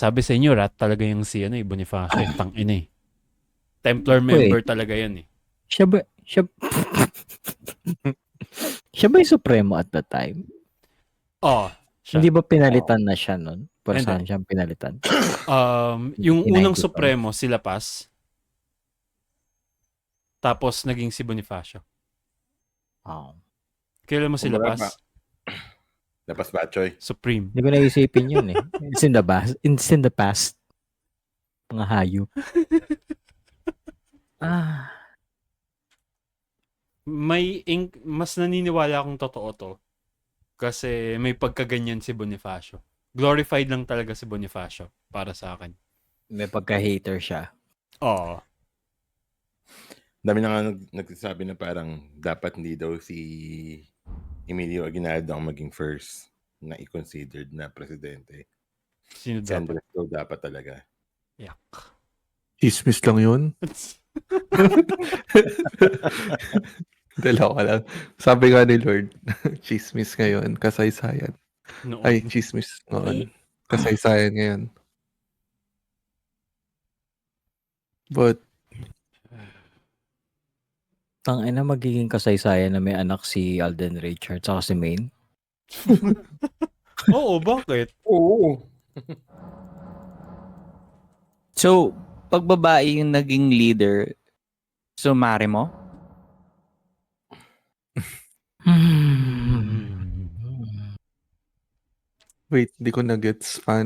Sabi sa inyo, rat talaga yung si Bonifacio. Tangina eh. Templar Wait. member talaga yan eh. Siya ba yung Supremo at the time? Oh, siya. Hindi ba pinalitan na siya nun? Pero Hindi. saan siya pinalitan? Yung unang 1995. Supremo, sila Paz. Tapos, naging si Bonifacio. Oh. Kailan mo sila Kumbaga ba? Paz? Lapas Batchoy. Supreme. Hindi ko naisipin yun eh. It's in the past. It's in the past. Mga hayop. Mas naniniwala akong totoo to. Kasi may pagkaganyan si Bonifacio. Glorified lang talaga si Bonifacio para sa akin. May pagka-hater siya. Oo. Dami na nga nagsasabi na parang dapat hindi daw si Emilio Aguinaldo ang maging first na i-considered na presidente. Sino Si dapat? Andres daw dapat talaga. Yak. Chismis lang yun. Dalawa lang. Sabi nga ni Lord, chismis ngayon, kasaysayan. Noon. Ay, chismis noon. Kasaysayan ngayon. But, Tangina magiging kasaysayan na may anak si Alden Richards saka si Maine. Oo, bakit? Oo. So, pag babae yung naging leader, sumari mo? wait, di ko na-gets. Paano